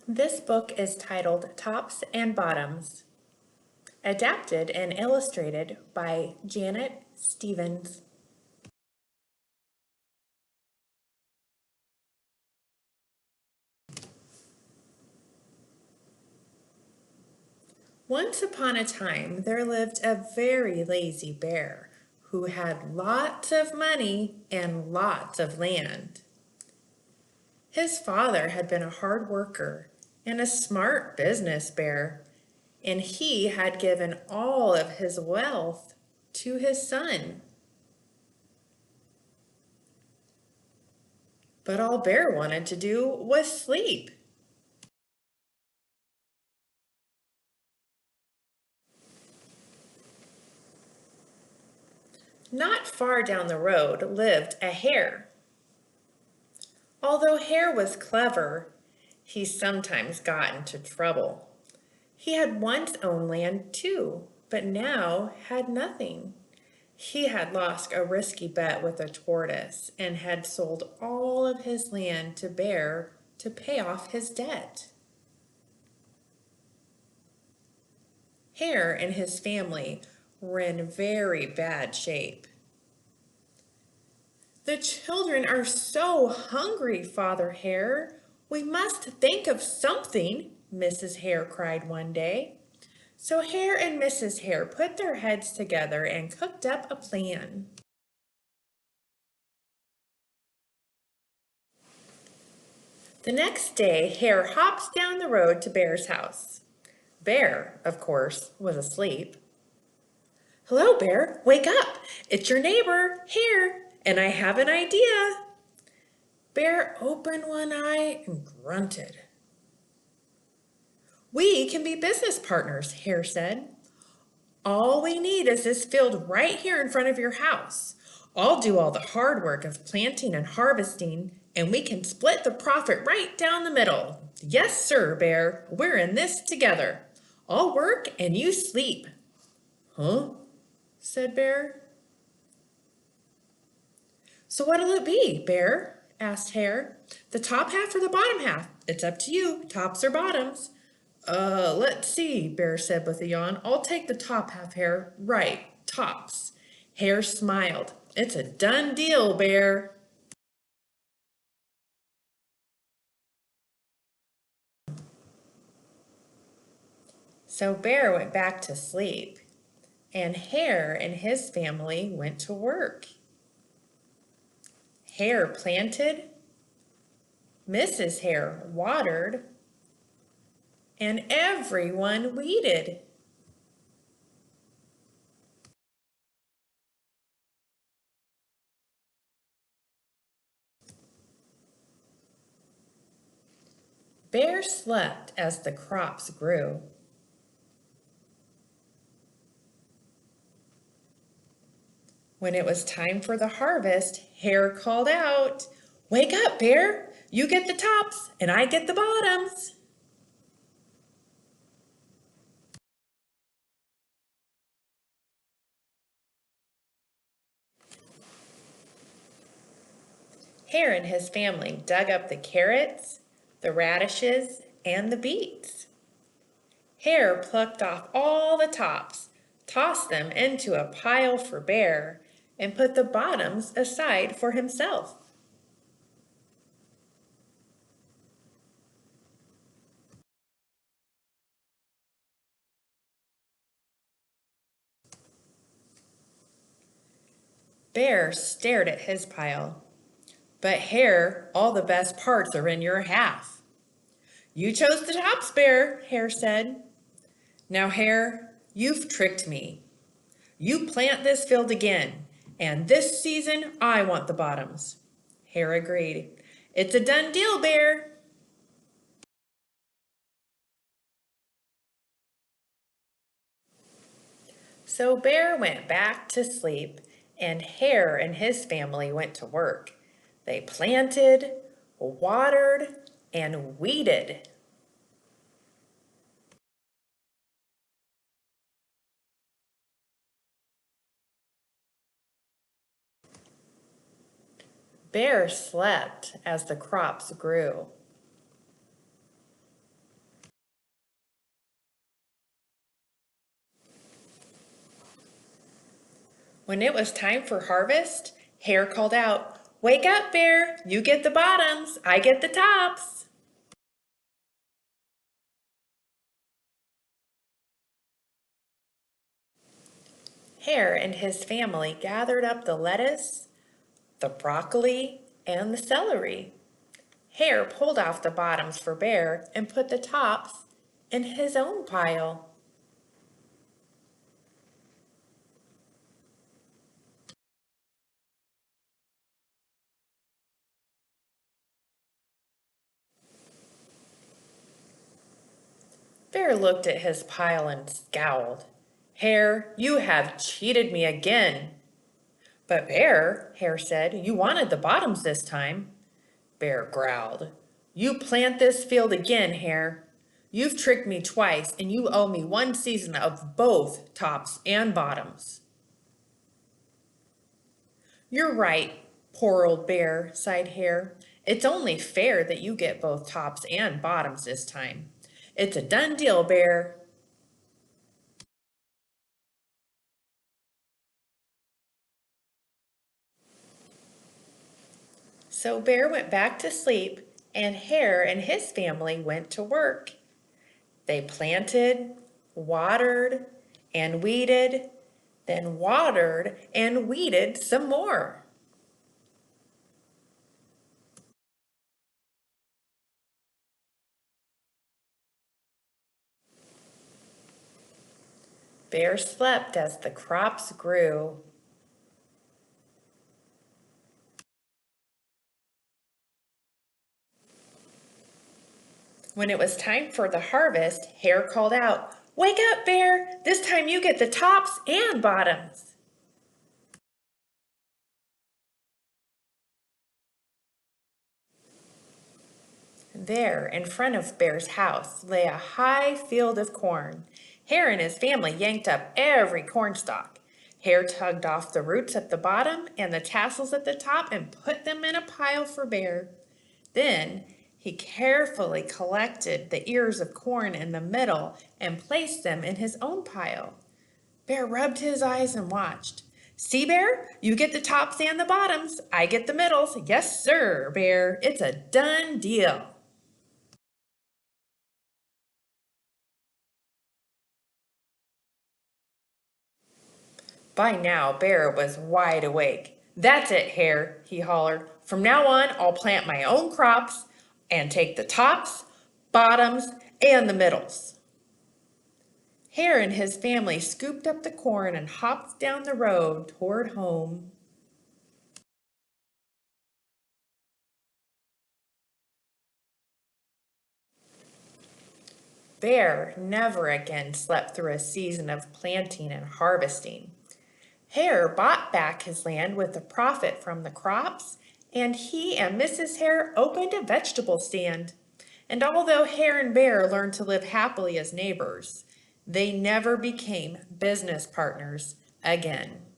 This book is titled Tops and Bottoms, adapted and illustrated by Janet Stevens. Once upon a time, there lived a very lazy bear who had lots of money and lots of land. His father had been a hard worker and a smart business bear, and he had given all of his wealth to his son. But all Bear wanted to do was sleep. Not far down the road lived a hare. Although Hare was clever, he sometimes got into trouble. He had once owned land too, but now had nothing. He had lost a risky bet with a tortoise and had sold all of his land to Bear to pay off his debt. Hare and his family were in very bad shape. "The children are so hungry, Father Hare. We must think of something," Mrs. Hare cried one day. So Hare and Mrs. Hare put their heads together and cooked up a plan. The next day, Hare hopped down the road to Bear's house. Bear, of course, was asleep. "Hello, Bear, wake up. It's your neighbor, Hare, and I have an idea." Bear opened one eye and grunted. "We can be business partners," Hare said. "All we need is this field right here in front of your house. I'll do all the hard work of planting and harvesting, and we can split the profit right down the middle. Yes, sir, Bear, we're in this together. I'll work and you sleep." "Huh?" said Bear. "So what'll it be, Bear?" asked Hare. "The top half or the bottom half? It's up to you, tops or bottoms." Let's see," Bear said with a yawn. "I'll take the top half, Hare. Right, tops." Hare smiled. "It's a done deal, Bear." So Bear went back to sleep, and Hare and his family went to work. Hare planted, Mrs. Hare watered, and everyone weeded. Bear slept as the crops grew. When it was time for the harvest, Hare called out, "Wake up, Bear! You get the tops and I get the bottoms." Hare and his family dug up the carrots, the radishes, and the beets. Hare plucked off all the tops, tossed them into a pile for Bear, and put the bottoms aside for himself. Bear stared at his pile. "But Hare, all the best parts are in your half." "You chose the tops, Bear," Hare said. "Now, Hare, you've tricked me. You plant this field again, and this season I want the bottoms." Hare agreed. "It's a done deal, Bear." So Bear went back to sleep, and Hare and his family went to work. They planted, watered, and weeded. Bear slept as the crops grew. When it was time for harvest, Hare called out, "Wake up, Bear! You get the bottoms, I get the tops." Hare and his family gathered up the lettuce, the broccoli, and the celery. Hare pulled off the bottoms for Bear and put the tops in his own pile. Bear looked at his pile and scowled. "Hare, you have cheated me again." "But Bear," Hare said, "you wanted the bottoms this time." Bear growled. "You plant this field again, Hare. You've tricked me twice, and you owe me one season of both tops and bottoms." "You're right, poor old Bear," sighed Hare. "It's only fair that you get both tops and bottoms this time. It's a done deal, Bear." So Bear went back to sleep, and Hare and his family went to work. They planted, watered, and weeded, then watered and weeded some more. Bear slept as the crops grew. When it was time for the harvest, Hare called out, "Wake up, Bear! This time you get the tops and bottoms." There, in front of Bear's house, lay a high field of corn. Hare and his family yanked up every corn stalk. Hare tugged off the roots at the bottom and the tassels at the top and put them in a pile for Bear. Then he carefully collected the ears of corn in the middle and placed them in his own pile. Bear rubbed his eyes and watched. "See, Bear, you get the tops and the bottoms. I get the middles. Yes, sir, Bear. It's a done deal." By now, Bear was wide awake. "That's it, Hare," he hollered. "From now on, I'll plant my own crops and take the tops, bottoms, and the middles." Hare and his family scooped up the corn and hopped down the road toward home. Bear never again slept through a season of planting and harvesting. Hare bought back his land with the profit from the crops, and he and Mrs. Hare opened a vegetable stand. And although Hare and Bear learned to live happily as neighbors, they never became business partners again.